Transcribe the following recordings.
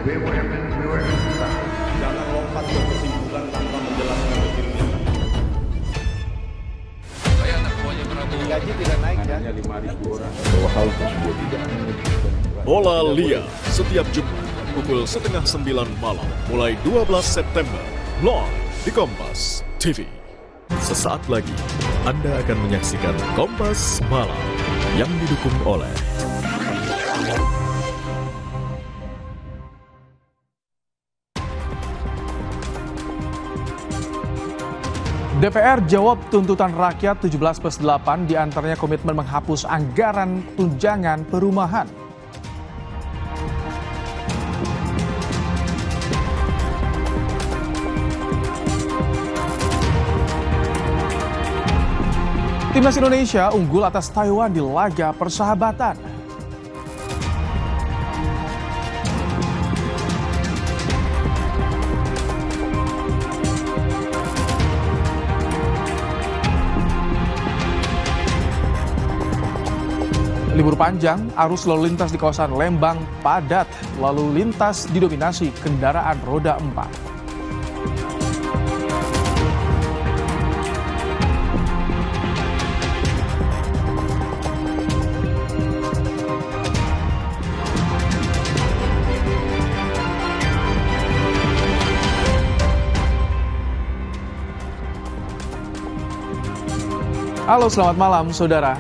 BUMN kita. Jangan lompat ke kesimpulan tanpa menjelaskan detailnya. Saya anak buahnya Prabowo. Gaji tidak naik ya. Hanya 5.000 orang. Bahwa hal tersebut tidak. Bola Liar setiap Jumat pukul 8:30 malam mulai 12 September live di Kompas TV. Sesaat lagi Anda akan menyaksikan Kompas Malam yang didukung oleh DPR jawab tuntutan rakyat 17+8, diantaranya komitmen menghapus anggaran tunjangan perumahan. Timnas Indonesia unggul atas Taiwan di laga persahabatan. Libur panjang, arus lalu lintas di kawasan Lembang padat, lalu lintas didominasi kendaraan roda 4. Halo, selamat malam saudara.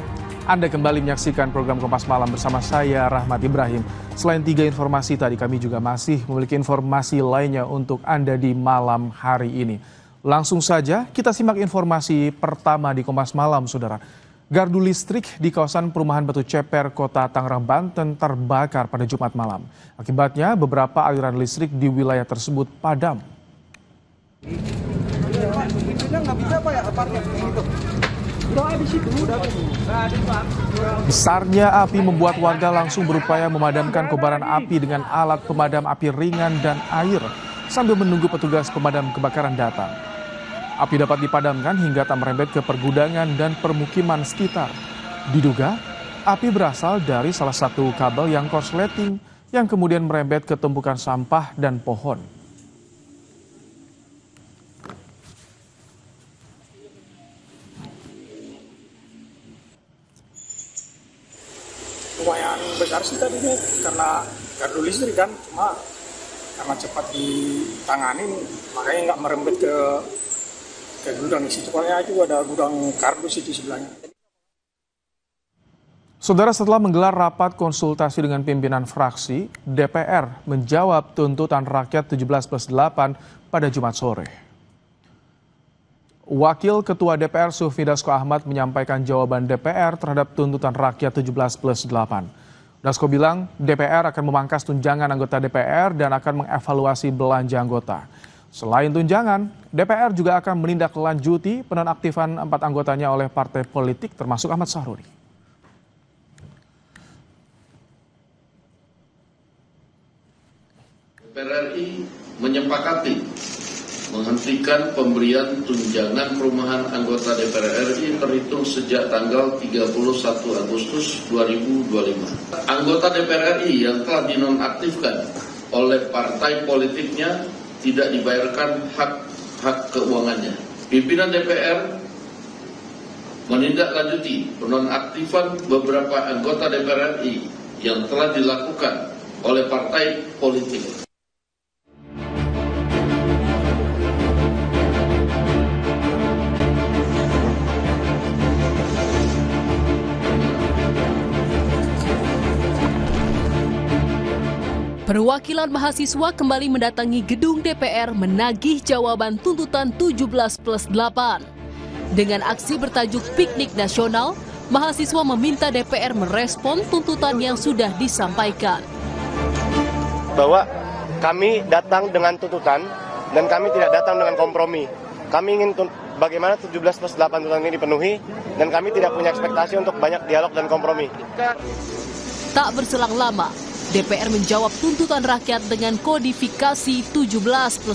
Anda kembali menyaksikan program Kompas Malam bersama saya Rahmat Ibrahim. Selain 3 informasi tadi, kami juga masih memiliki informasi lainnya untuk Anda di malam hari ini. Langsung saja kita simak informasi pertama di Kompas Malam, saudara. Gardu listrik di kawasan perumahan Batu Ceper, Kota Tangerang, Banten terbakar pada Jumat malam. Akibatnya beberapa aliran listrik di wilayah tersebut padam. Besarnya api membuat warga langsung berupaya memadamkan kobaran api dengan alat pemadam api ringan dan air sambil menunggu petugas pemadam kebakaran datang. Api dapat dipadamkan hingga tak merembet ke pergudangan dan permukiman sekitar. Diduga, api berasal dari salah satu kabel yang korsleting yang kemudian merembet ke tumpukan sampah dan pohon. Lumayan besar sih tadinya karena gardu listrik kan, cuma karena cepat ditangani makanya nggak merembet ke gudang di situ. Soalnya juga ada gudang kardus di sebelahnya. Saudara, setelah menggelar rapat konsultasi dengan pimpinan fraksi, DPR menjawab tuntutan rakyat 17+8 pada Jumat sore. Wakil Ketua DPR Sufmi Dasko Ahmad menyampaikan jawaban DPR terhadap tuntutan rakyat 17+8. Dasko bilang DPR akan memangkas tunjangan anggota DPR dan akan mengevaluasi belanja anggota. Selain tunjangan, DPR juga akan menindaklanjuti penonaktifan 4 anggotanya oleh partai politik termasuk Ahmad Sahrudi. DPR RI menyepakati menghentikan pemberian tunjangan perumahan anggota DPR RI terhitung sejak tanggal 31 Agustus 2025. Anggota DPR RI yang telah dinonaktifkan oleh partai politiknya tidak dibayarkan hak keuangannya. Pimpinan DPR menindaklanjuti penonaktifan beberapa anggota DPR RI yang telah dilakukan oleh partai politik. Perwakilan mahasiswa kembali mendatangi gedung DPR menagih jawaban tuntutan 17+8. Dengan aksi bertajuk Piknik Nasional, mahasiswa meminta DPR merespon tuntutan yang sudah disampaikan. Bahwa kami datang dengan tuntutan dan kami tidak datang dengan kompromi. Kami ingin bagaimana 17+8 tuntutan ini dipenuhi dan kami tidak punya ekspektasi untuk banyak dialog dan kompromi. Tak berselang lama, DPR menjawab tuntutan rakyat dengan kodifikasi 17+8.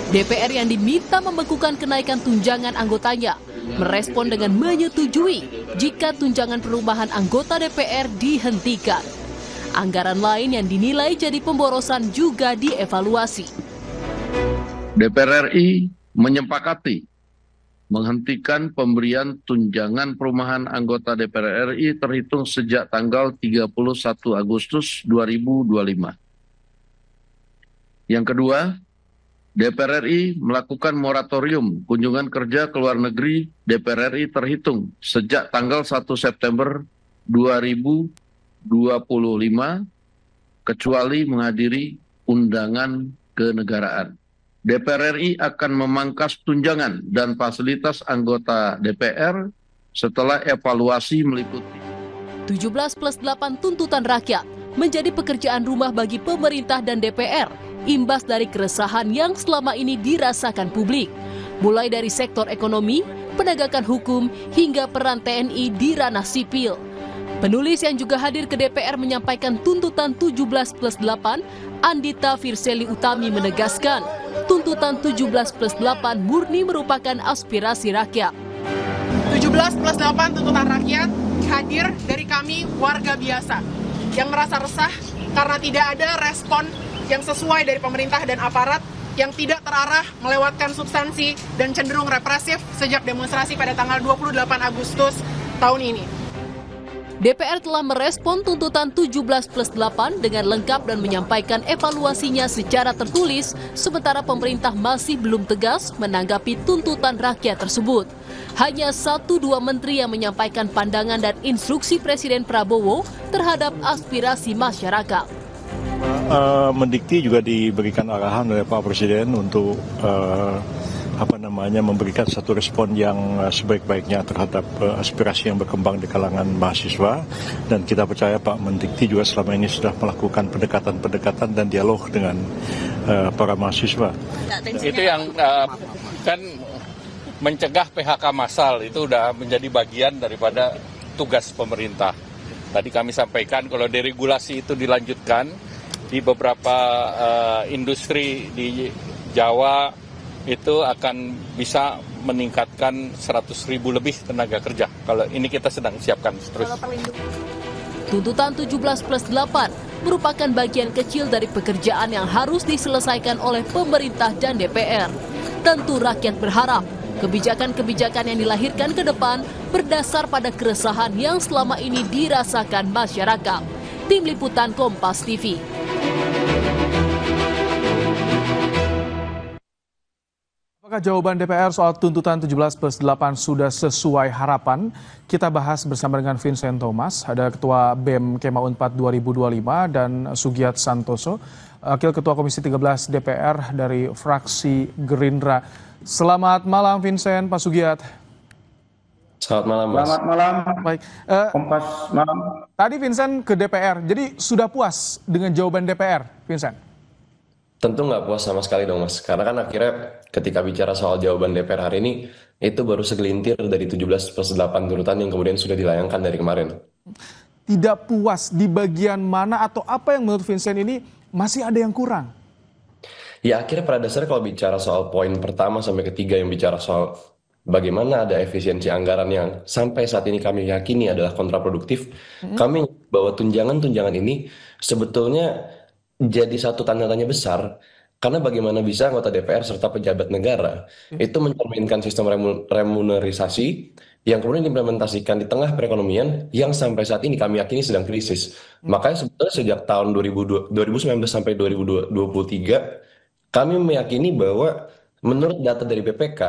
DPR yang diminta membekukan kenaikan tunjangan anggotanya merespon dengan menyetujui jika tunjangan perumahan anggota DPR dihentikan. Anggaran lain yang dinilai jadi pemborosan juga dievaluasi. DPR RI menyepakati menghentikan pemberian tunjangan perumahan anggota DPR RI terhitung sejak tanggal 31 Agustus 2025. Yang kedua, DPR RI melakukan moratorium kunjungan kerja ke luar negeri DPR RI terhitung sejak tanggal 1 September 2025 kecuali menghadiri undangan kenegaraan. DPR RI akan memangkas tunjangan dan fasilitas anggota DPR setelah evaluasi meliputi 17+8 tuntutan rakyat menjadi pekerjaan rumah bagi pemerintah dan DPR, imbas dari keresahan yang selama ini dirasakan publik, mulai dari sektor ekonomi, penegakan hukum, hingga peran TNI di ranah sipil. Penulis yang juga hadir ke DPR menyampaikan tuntutan 17+8, Andita Firseli Utami menegaskan, tuntutan 17+8 murni merupakan aspirasi rakyat. 17+8 tuntutan rakyat hadir dari kami warga biasa yang merasa resah karena tidak ada respon yang sesuai dari pemerintah dan aparat yang tidak terarah, melewatkan substansi dan cenderung represif sejak demonstrasi pada tanggal 28 Agustus tahun ini. DPR telah merespon tuntutan 17+8 dengan lengkap dan menyampaikan evaluasinya secara tertulis, sementara pemerintah masih belum tegas menanggapi tuntutan rakyat tersebut. Hanya 1-2 menteri yang menyampaikan pandangan dan instruksi Presiden Prabowo terhadap aspirasi masyarakat. Mendikti juga diberikan arahan oleh Pak Presiden untuk memberikan satu respon yang sebaik-baiknya terhadap aspirasi yang berkembang di kalangan mahasiswa, dan kita percaya Pak Mendikti juga selama ini sudah melakukan pendekatan-pendekatan dan dialog dengan para mahasiswa. Itu yang kan mencegah PHK massal itu sudah menjadi bagian daripada tugas pemerintah. Tadi kami sampaikan kalau deregulasi itu dilanjutkan di beberapa industri di Jawa itu akan bisa meningkatkan 100.000 lebih tenaga kerja. Kalau ini kita sedang siapkan terus. Tuntutan 17+8 merupakan bagian kecil dari pekerjaan yang harus diselesaikan oleh pemerintah dan DPR. Tentu rakyat berharap kebijakan-kebijakan yang dilahirkan ke depan berdasar pada keresahan yang selama ini dirasakan masyarakat. Tim Liputan Kompas TV. Apakah jawaban DPR soal tuntutan 17+8 sudah sesuai harapan? Kita bahas bersama dengan Vincent Thomas, ada Ketua BEM Kema Unpad 2025, dan Sugiat Santoso, Wakil Ketua Komisi 13 DPR dari fraksi Gerindra. Selamat malam Vincent, Pak Sugiat. Selamat malam, Mas. Selamat malam. Baik. Kompas malam. Tadi Vincent ke DPR, jadi sudah puas dengan jawaban DPR, Vincent? Tentu nggak puas sama sekali dong, Mas. Karena kan akhirnya ketika bicara soal jawaban DPR hari ini, itu baru segelintir dari 17+8 tuntutan yang kemudian sudah dilayangkan dari kemarin. Tidak puas di bagian mana atau apa yang menurut Vincent ini masih ada yang kurang? Ya akhirnya pada dasarnya kalau bicara soal poin pertama sampai ketiga yang bicara soal bagaimana ada efisiensi anggaran yang sampai saat ini kami yakini adalah kontraproduktif, kami bahwa tunjangan-tunjangan ini sebetulnya jadi satu tanda tanya besar, karena bagaimana bisa anggota DPR serta pejabat negara itu mencerminkan sistem remunerisasi yang kemudian diimplementasikan di tengah perekonomian yang sampai saat ini kami yakini sedang krisis. Makanya sebetulnya sejak tahun 2019 sampai 2023 kami meyakini bahwa menurut data dari BPK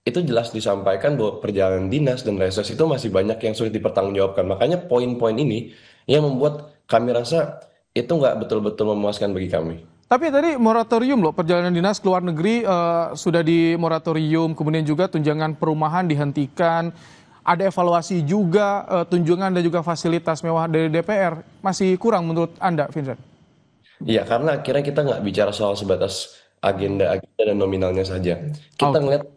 itu jelas disampaikan bahwa perjalanan dinas dan reses itu masih banyak yang sulit dipertanggungjawabkan. Makanya poin-poin ini yang membuat kami rasa itu nggak betul-betul memuaskan bagi kami. Tapi tadi moratorium loh, perjalanan dinas ke luar negeri sudah di moratorium, kemudian juga tunjangan perumahan dihentikan, ada evaluasi juga tunjangan dan juga fasilitas mewah dari DPR. Masih kurang menurut Anda, Vincent? Iya, karena akhirnya kita nggak bicara soal sebatas agenda-agenda dan nominalnya saja. Kita ngelihat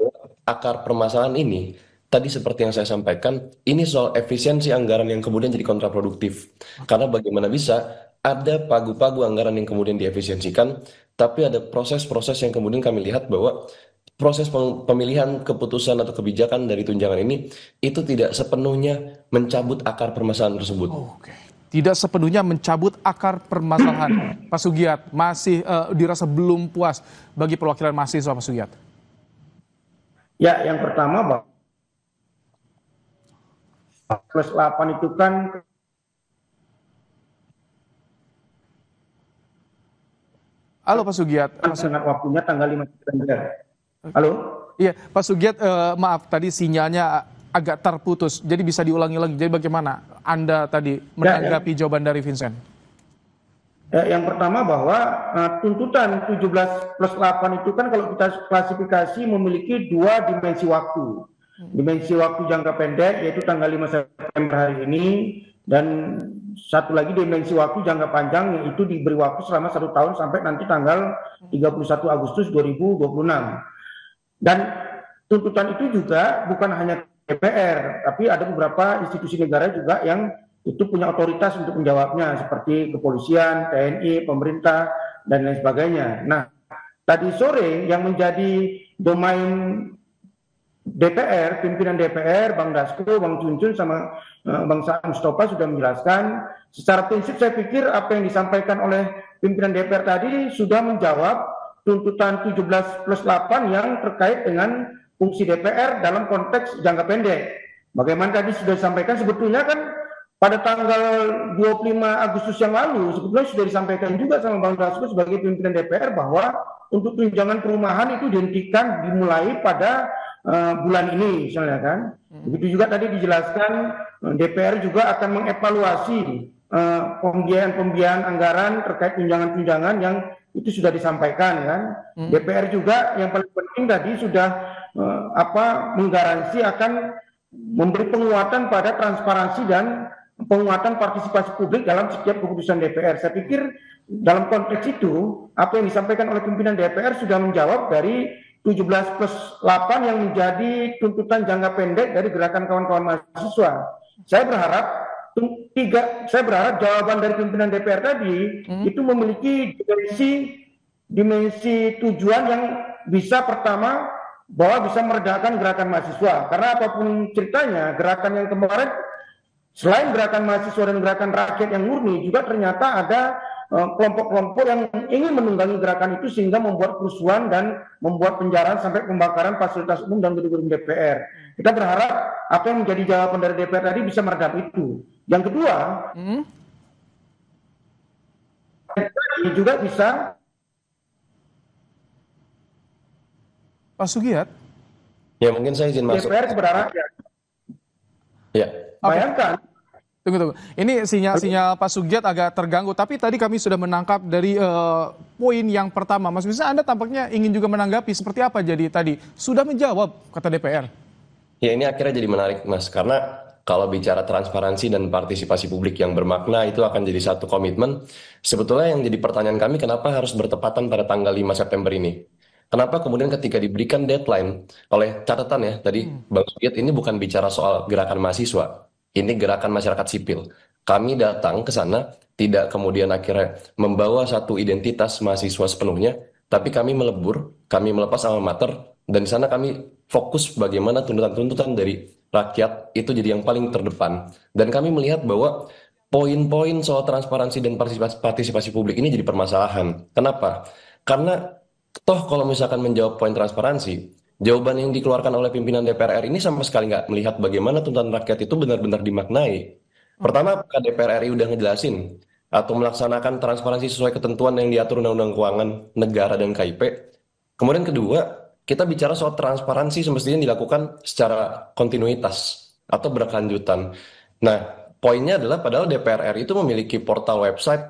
akar permasalahan ini, tadi seperti yang saya sampaikan, ini soal efisiensi anggaran yang kemudian jadi kontraproduktif. Karena bagaimana bisa ada pagu-pagu anggaran yang kemudian diefisiensikan, tapi ada proses-proses yang kemudian kami lihat bahwa proses pemilihan keputusan atau kebijakan dari tunjangan ini itu tidak sepenuhnya mencabut akar permasalahan tersebut. Oke. tidak sepenuhnya mencabut akar permasalahan. Pak Sugiat, masih dirasa belum puas bagi perwakilan mahasiswa, Pak Sugiat? Ya, yang pertama plus 8 itu kan Halo Pak Sugiat. Sangat waktunya tanggal 5 September. Halo? Iya, Pak Sugiat, maaf tadi sinyalnya agak terputus. Jadi bisa diulangi lagi. Jadi bagaimana Anda tadi menanggapi jawaban dari Vincent? Yang pertama bahwa tuntutan 17 plus 8 itu kan kalau kita klasifikasi memiliki 2 dimensi waktu. Dimensi waktu jangka pendek yaitu tanggal 5 September hari ini, dan satu lagi dimensi waktu jangka panjang yaitu diberi waktu selama 1 tahun sampai nanti tanggal 31 Agustus 2026. Dan tuntutan itu juga bukan hanya DPR, tapi ada beberapa institusi negara juga yang itu punya otoritas untuk menjawabnya, seperti kepolisian, TNI, pemerintah, dan lain sebagainya. Nah, tadi sore yang menjadi domain DPR, pimpinan DPR, Bang Dasko, Bang Cuncun, sama Bang Saan Mustafa sudah menjelaskan. Secara prinsip saya pikir apa yang disampaikan oleh pimpinan DPR tadi sudah menjawab tuntutan 17 plus 8 yang terkait dengan fungsi DPR dalam konteks jangka pendek. Bagaimana tadi sudah disampaikan, sebetulnya kan pada tanggal 25 Agustus yang lalu sebetulnya sudah disampaikan juga sama Bang Dasko sebagai pimpinan DPR bahwa untuk tunjangan perumahan itu dihentikan dimulai pada bulan ini, misalnya kan. Begitu juga tadi dijelaskan DPR juga akan mengevaluasi pembiayaan anggaran terkait tunjangan-tunjangan yang itu sudah disampaikan kan. DPR juga yang paling penting tadi sudah menggaransi akan memberi penguatan pada transparansi dan penguatan partisipasi publik dalam setiap keputusan DPR. Saya pikir dalam konteks itu apa yang disampaikan oleh pimpinan DPR sudah menjawab dari 17 plus 8 yang menjadi tuntutan jangka pendek dari gerakan kawan-kawan mahasiswa. Saya berharap jawaban dari pimpinan DPR tadi itu memiliki dimensi tujuan yang bisa, pertama bahwa bisa meredakan gerakan mahasiswa. Karena apapun ceritanya, gerakan yang kemarin selain gerakan mahasiswa dan gerakan rakyat yang murni, juga ternyata ada kelompok-kelompok yang ingin menunggangi gerakan itu sehingga membuat kerusuhan dan membuat penjarahan sampai pembakaran fasilitas umum dan gedung-gedung DPR. Kita berharap apa yang menjadi jawaban dari DPR tadi bisa meredam itu. Yang kedua, ini juga bisa. Pak Sugiat? Ya, mungkin saya izin masuk. DPR berharap ya. Bayangkan. Tunggu. Ini sinyal Pak Sugiat agak terganggu. Tapi tadi kami sudah menangkap dari poin yang pertama. Mas Bisa, Anda tampaknya ingin juga menanggapi seperti apa jadi tadi. Sudah menjawab, kata DPR. Ya, ini akhirnya jadi menarik, Mas. Karena kalau bicara transparansi dan partisipasi publik yang bermakna, itu akan jadi satu komitmen. Sebetulnya yang jadi pertanyaan kami, kenapa harus bertepatan pada tanggal 5 September ini? Kenapa kemudian ketika diberikan deadline oleh catatan ya, tadi Bang Sugiat, ini bukan bicara soal gerakan mahasiswa. Ini gerakan masyarakat sipil. Kami datang ke sana tidak kemudian akhirnya membawa satu identitas mahasiswa sepenuhnya, tapi kami melebur, kami melepas alma mater, dan di sana kami fokus bagaimana tuntutan-tuntutan dari rakyat itu jadi yang paling terdepan. Dan kami melihat bahwa poin-poin soal transparansi dan partisipasi publik ini jadi permasalahan. Kenapa? Karena toh kalau misalkan menjawab poin transparansi, jawaban yang dikeluarkan oleh pimpinan DPR RI ini sama sekali nggak melihat bagaimana tuntutan rakyat itu benar-benar dimaknai. Pertama, apakah DPR RI udah ngejelasin atau melaksanakan transparansi sesuai ketentuan yang diatur Undang-Undang Keuangan Negara dan KIP? Kemudian kedua, kita bicara soal transparansi semestinya dilakukan secara kontinuitas atau berkelanjutan. Nah, poinnya adalah padahal DPR RI itu memiliki portal website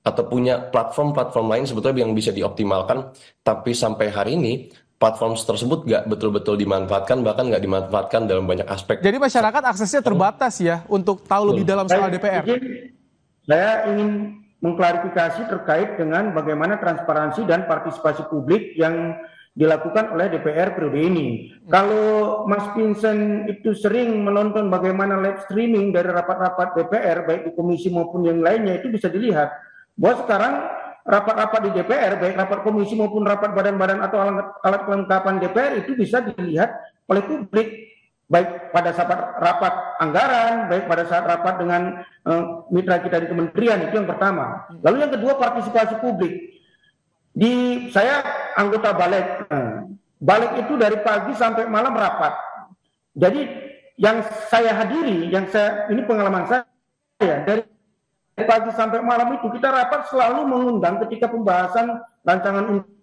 atau punya platform-platform lain sebetulnya yang bisa dioptimalkan, tapi sampai hari ini platform tersebut nggak betul-betul dimanfaatkan, bahkan nggak dimanfaatkan dalam banyak aspek. Jadi masyarakat aksesnya terbatas ya untuk tahu lebih dalam soal DPR. Saya ingin mengklarifikasi terkait dengan bagaimana transparansi dan partisipasi publik yang dilakukan oleh DPR periode ini. Kalau Mas Vincent itu sering menonton bagaimana live streaming dari rapat-rapat DPR, baik di komisi maupun yang lainnya, itu bisa dilihat bahwa sekarang rapat-rapat di DPR, baik rapat komisi maupun rapat badan-badan atau alat kelengkapan DPR itu bisa dilihat oleh publik. baik pada saat rapat anggaran, baik pada saat rapat dengan mitra kita di kementerian, itu yang pertama. Lalu yang kedua, partisipasi publik. Saya anggota balik. Balik itu dari pagi sampai malam rapat. Jadi yang saya hadiri, ini pengalaman saya, dari pagi sampai malam itu kita rapat selalu mengundang ketika pembahasan rancangan undang.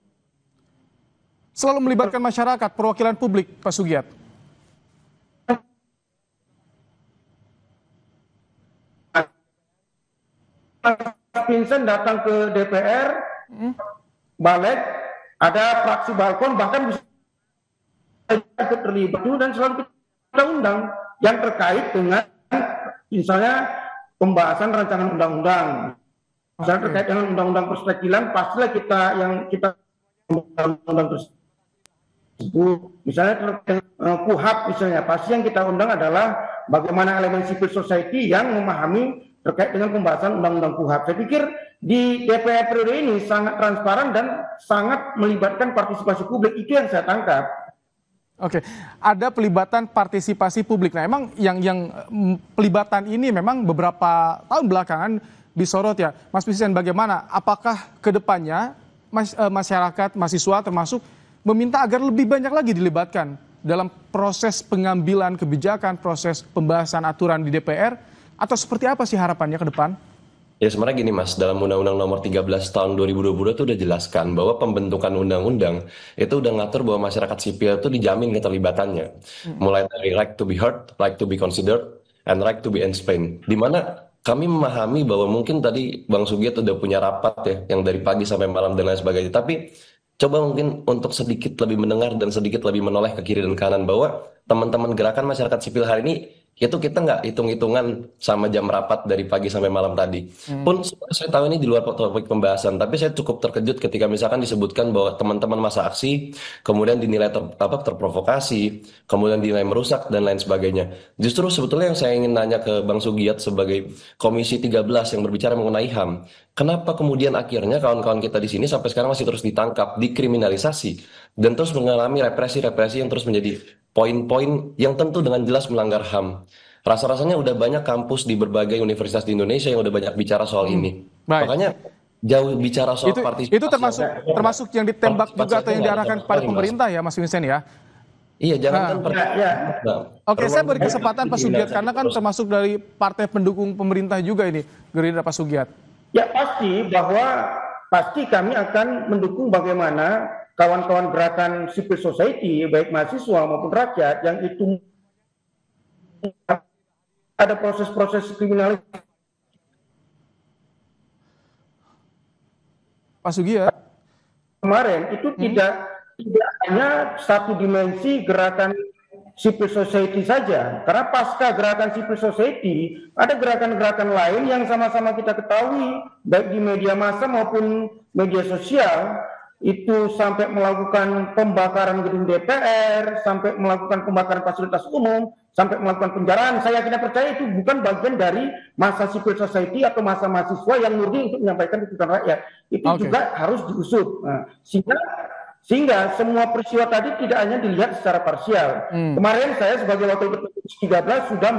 Selalu melibatkan masyarakat, perwakilan publik, Pak Sugiat. Vincent datang ke DPR, balik, ada fraksi balkon, bahkan bisa terlibat dan selalu kita undang yang terkait dengan misalnya pembahasan rancangan undang-undang. Misalnya terkait dengan undang-undang perspektilan, pastilah kita undang-undang tersebut. Misalnya terkait KUHAP misalnya, pasti yang kita undang adalah bagaimana elemen civil society yang memahami terkait dengan pembahasan undang-undang KUHAP. Saya pikir di DPR periode ini sangat transparan dan sangat melibatkan partisipasi publik, itu yang saya tangkap. Oke, ada pelibatan partisipasi publik. Nah, emang yang pelibatan ini memang beberapa tahun belakangan disorot ya, Mas Vincent. Bagaimana? Apakah kedepannya masyarakat, mahasiswa termasuk meminta agar lebih banyak lagi dilibatkan dalam proses pengambilan kebijakan, proses pembahasan aturan di DPR? Atau seperti apa sih harapannya ke depan? Ya sebenarnya gini Mas, dalam Undang-Undang Nomor 13 Tahun 2022 itu udah jelaskan bahwa pembentukan undang-undang itu udah ngatur bahwa masyarakat sipil itu dijamin keterlibatannya. Mulai dari right to be heard, right to be considered, and right to be explained. Dimana kami memahami bahwa mungkin tadi Bang Sugiat udah punya rapat ya, yang dari pagi sampai malam dan lain sebagainya. Tapi coba mungkin untuk sedikit lebih mendengar dan sedikit lebih menoleh ke kiri dan kanan bahwa teman-teman gerakan masyarakat sipil hari ini itu kita nggak hitung-hitungan sama jam rapat dari pagi sampai malam tadi. Pun saya tahu ini di luar topik pembahasan, tapi saya cukup terkejut ketika misalkan disebutkan bahwa teman-teman masa aksi kemudian dinilai terprovokasi, kemudian dinilai merusak dan lain sebagainya. Justru sebetulnya yang saya ingin nanya ke Bang Sugiat sebagai Komisi 13 yang berbicara mengenai HAM, kenapa kemudian akhirnya kawan-kawan kita di sini sampai sekarang masih terus ditangkap, dikriminalisasi, dan terus mengalami represi-represi yang terus menjadi poin-poin yang tentu dengan jelas melanggar HAM. Rasa-rasanya udah banyak kampus di berbagai universitas di Indonesia yang udah banyak bicara soal ini. Makanya jauh bicara soal partisipasi. Itu termasuk yang ditembak juga atau yang diarahkan kepada pemerintah ya Mas Vincent ya? Iya, jangan Oke, saya beri kesempatan Pak Sugiat karena kan termasuk dari partai pendukung pemerintah juga ini, Gerindra, Pak Sugiat. Ya pasti kami akan mendukung bagaimana kawan-kawan gerakan civil society, baik mahasiswa maupun rakyat, yang itu ada proses-proses kriminalisasi. Pak Sugiat. Kemarin itu tidak hanya satu dimensi gerakan civil society saja, karena pasca gerakan civil society ada gerakan-gerakan lain yang sama-sama kita ketahui, baik di media massa maupun media sosial, itu sampai melakukan pembakaran gedung DPR, sampai melakukan pembakaran fasilitas umum, sampai melakukan penjarahan. Saya tidak percaya itu bukan bagian dari massa civil society atau massa mahasiswa yang murni untuk menyampaikan tuntutan rakyat. Itu juga harus diusut. Nah, sehingga semua peristiwa tadi tidak hanya dilihat secara parsial. Kemarin saya sebagai Wakil Ketua Komisi 13 sudah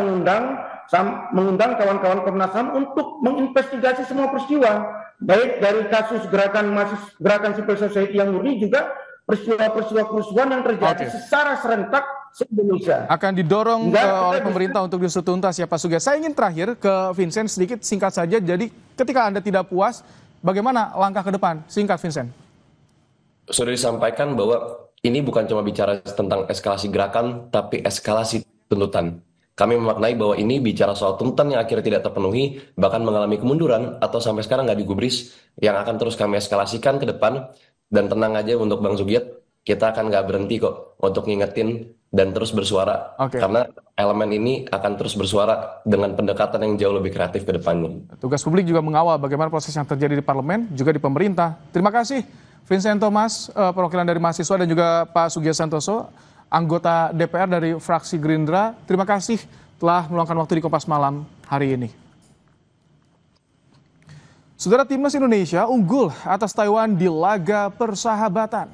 mengundang kawan-kawan Komnas HAM untuk menginvestigasi semua peristiwa, baik dari kasus gerakan civil society yang murni, juga peristiwa-peristiwa kerusuhan yang terjadi secara serentak se-Indonesia. Akan didorong oleh pemerintah untuk diusut tuntas ya Pak Sugiat. Saya ingin terakhir ke Vincent sedikit singkat saja. Jadi ketika Anda tidak puas, bagaimana langkah ke depan? Singkat Vincent. Sudah disampaikan bahwa ini bukan cuma bicara tentang eskalasi gerakan, tapi eskalasi tuntutan. Kami memaknai bahwa ini bicara soal tuntutan yang akhirnya tidak terpenuhi, bahkan mengalami kemunduran, atau sampai sekarang nggak digubris, yang akan terus kami eskalasikan ke depan. Dan tenang aja untuk Bang Sugiat, kita akan nggak berhenti kok untuk ngingetin dan terus bersuara. Karena elemen ini akan terus bersuara dengan pendekatan yang jauh lebih kreatif ke depannya. Tugas publik juga mengawal bagaimana proses yang terjadi di parlemen, juga di pemerintah. Terima kasih Vincent Thomas, perwakilan dari mahasiswa, dan juga Pak Sugiat Santoso, anggota DPR dari fraksi Gerindra. Terima kasih telah meluangkan waktu di Kompas Malam hari ini. Saudara, Timnas Indonesia unggul atas Taiwan di laga persahabatan.